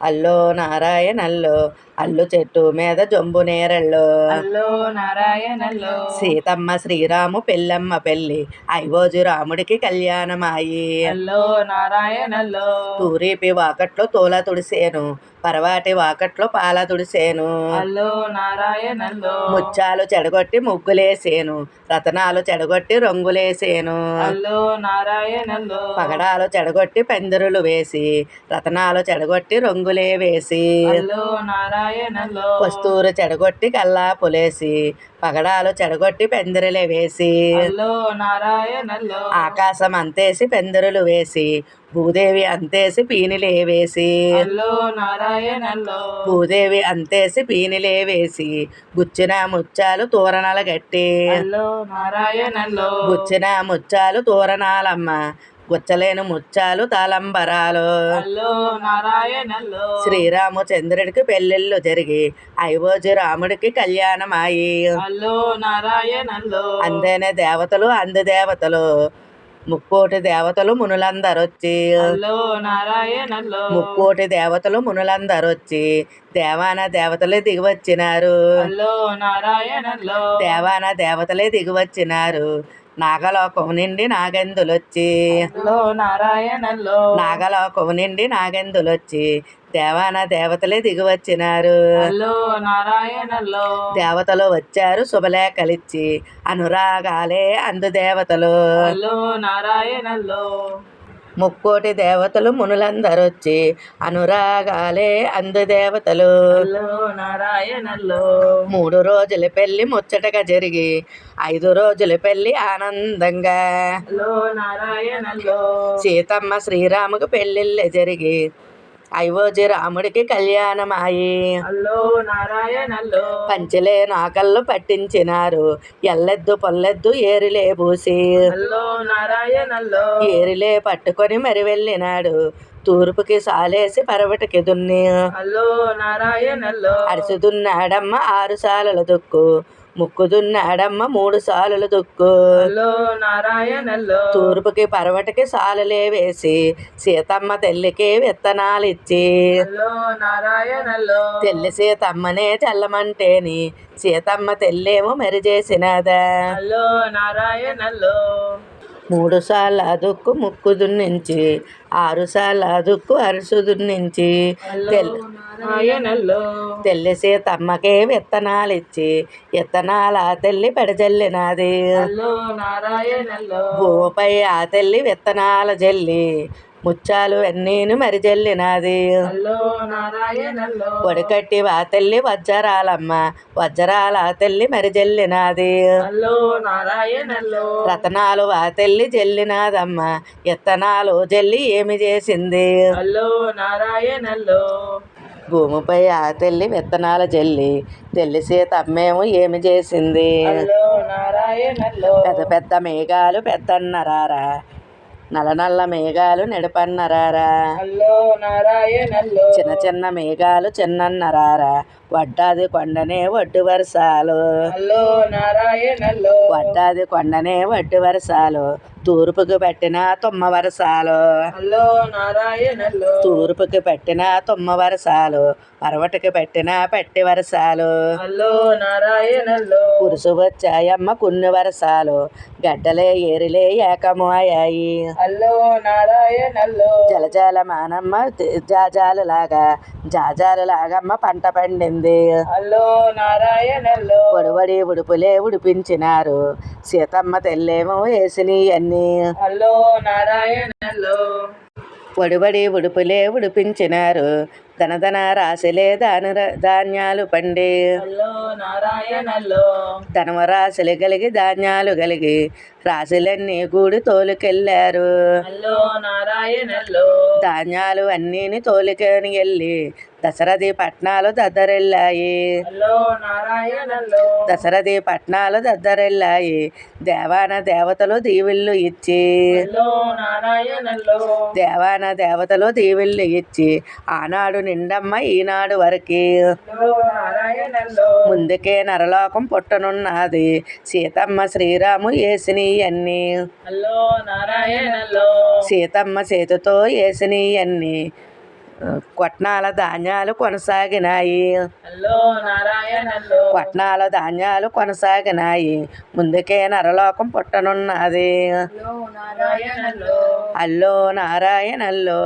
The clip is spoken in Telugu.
అల్లో నారాయణల్లో అల్లు చెట్టు మీద జంబు నేరల్లో అల్లో నారాయణల్లో సీతమ్మ శ్రీరాము పెళ్ళమ్మ పెళ్ళి ఐవోజు రాముడికి కళ్యాణమాయి. అల్లో నారాయణల్లో తూరీపి వాకట్లో తోల తుడిసేను, పరవాటి వాకట్లో పాల తుడిసేను. అల్లో నారాయణల్లో ముత్యాలు చెడగొట్టి ముగ్గులేసేను, రతనాలు చెడగొట్టి రంగులేసేను. అల్లో నారాయణల్లో పగడాలు చెడగొట్టి పెందరులు వేసి, రతనాలు చెడగొట్టి రంగులే వేసి. అల్లో నారాయణల్లో వస్తూరు చెడగొట్టి కల్లాపులేసి, పగడాలు చెడగొట్టి పెందరులే వేసి. అల్లో నారాయణల్లో ఆకాశం అంతేసి పెందరులు వేసి, భూదేవి అంతేసి పీనిలే వేసి. అల్లో నారాయణల్లో భూదేవి అంతేసి పీనిలే వేసి, గుచ్చిన ముత్యాలు తోరణాలు గట్టి. అల్లో నారాయణల్లో గుచ్చిన ముత్యాలు తోరణాలమ్మ, గుచ్చలేని ముత్యాలు తలంబరాలు. అల్లో నారాయణల్లో శ్రీరామచంద్రుడికి పెళ్ళిళ్ళు జరిగి ఐవోజు రాముడికి కళ్యాణమాయి. అల్లో నారాయణల్లో అందేనే దేవతలు దేవతలు ముక్కోటి దేవతలు మునులందరొచ్చి. అల్లో నారాయణల్లో ముక్కోటి దేవతలు మునులందరొచ్చి దేవాన దేవతలే దిగివచ్చినారు. అల్లో నారాయణల్లో దేవాన దేవతలే దిగివచ్చినారు. నాగలోకం నుండి నాగెందులొచ్చి. అల్లో నారాయణల్లో నాగలోకం నుండి నాగెందులొచ్చి దేవాన దేవతలే దిగివచ్చినారు. అల్లో నారాయణల్లో దేవతలు వచ్చారు శుభలేఖలిచ్చి, అనురాగాలే దేవతలు. అల్లో నారాయణల్లో ముక్కోటి దేవతలు మునులందరొచ్చి అనురాగాలే దేవతలు. అల్లో నారాయణల్లో 3 రోజుల పెళ్లి ముచ్చటగా జరిగి 5 రోజుల పెళ్లి ఆనందంగా. అల్లో నారాయణల్లో సీతమ్మ శ్రీరాముకు పెళ్ళిళ్ళే జరిగి ఐవోజు రాముడికి కళ్యాణమాయి. అల్లో నారాయణల్లో పంచలే నాకళ్ళు పట్టించినారు, ఎల్లెద్దు పొల్లెద్దు ఏరిలే పూసి. అల్లో నారాయణల్లో ఏరిలే పట్టుకొని మరి వెళ్ళినాడు, తూర్పుకి సాలేసి పరవటికి దున్ని. అల్లో నారాయణల్లో అడిసి దున్నాడమ్మ 6 సాలల దుక్కు, ముక్కు దున్నాడమ్మ 3 సాలుల దుక్కు. అల్లో నారాయణల్లో తూర్పుకి పరవటికి సాలలే వేసి సీతమ్మ తెల్లికి విత్తనాలిచ్చి. అల్లో నారాయణల్లో తెల్లి సీతమ్మనే చల్లమంటేని సీతమ్మ తెల్లేమో మెరిచేసినదా. అల్లో నారాయణల్లో 3 సార్లు దుక్కు ముక్కు దున్నించి, 6 సార్లు దుక్కు అరుసు దున్నించి. నారాయణల్లో తెల్లి సీతమ్మకే విత్తనాలిచ్చి, విత్తనాల తెల్లి పెడజల్లినది. అల్లో నారాయణల్లో భూమిపై ఆ తెల్లి విత్తనాల జల్లి, ముత్యాలు అన్నీను మరి జల్లినది. అల్లో నారాయణల్లో పొడికట్టి ఆ తెల్లి వజ్జరాలమ్మ, వజ్జరాల తెల్లి మరి జల్లినది. అల్లో నారాయణల్లో రతనాలు ఆ తెల్లి జల్లినాదమ్మ, విత్తనాలు జల్లి ఏమి చేసింది. అల్లో నారాయణల్లో భూమిపై ఆ తెల్లి విత్తనాల జల్లి తెల్లి సీతమ్మేమో ఏమి చేసింది. అల్లో నారాయణల్లో పెద్ద పెద్ద మేఘాలు పెద్దన్నరారా, నల్ల నల్ల మేఘాలు నడిపన్నరారా. అల్లో నారాయణల్లో చిన్న చిన్న మేఘాలు చిన్నన్నరారా, వడ్డాది కొండనే వడ్డు వరసాలు. అల్లో నారాయణల్లో వడ్డాది కొండనే వడ్డు వరసాలు, తూర్పుకు పెట్టిన తుమ్మ వరసాలు. అల్లో నారాయణల్లో తూర్పుకి పెట్టిన తుమ్మ వరసాలు, పరవటికి పెట్టిన పెట్టి వరసాలు. అల్లో నారాయణల్లో కురుసు వచ్చాయమ్మ కొన్ని వరసాలు, గడ్డలే ఏరిలే ఏకము అయ్యాయి. అల్లో నారాయణల్లో జలజాల మానమ్మ జాజాలులాగా, జాజాలులాగమ్మ పంట పండింది. అల్లో నారాయణల్లో పొడివడి ఉడుపులే ఉడిపించినారు, సీతమ్మ తెల్లేమో వేసిని అన్ని. అల్లో నారాయణల్లో పొడిబడి ఉడుపులే ఉడిపించినారు, ధనధన రాశిలే ధాన్యాలు పండి. అల్లో నారాయణల్లో ధనమ రాశులు కలిగి ధాన్యాలు కలిగి రాశులన్నీ గూడి తోలుకెళ్ళారు. అల్లో నారాయణల్లో ధాన్యాలు అన్నీని తోలుకొని వెళ్ళి దశరథి పట్నాలు దద్దరెళ్ళాయి. అల్లో నారాయణల్లో దశరథి పట్నాలు దద్దరెళ్ళాయి, దేవాన దేవతలు దీవిళ్ళు ఇచ్చి. అల్లో నారాయణల్లో దేవాన దేవతలు దీవిళ్ళు ఇచ్చి ఆనాడు నిండమ్మ ఈనాడు వరకి. అల్లో నారాయణల్లో ముందుకే నరలోకం పుట్టనున్నది, సీతమ్మ శ్రీరాము వేసిని అన్ని. అల్లో నారాయణల్లో సీతమ్మ చేతితో వేసిని అన్ని కొట్నాల ధాన్యాలు కొనసాగినాయి. అల్లో నారాయణల్లో కొట్నాల ధాన్యాలు కొనసాగినాయి. ముందుకే నరలోకం పుట్టనున్నది. నారాయణల్లో అల్లో నారాయణల్లో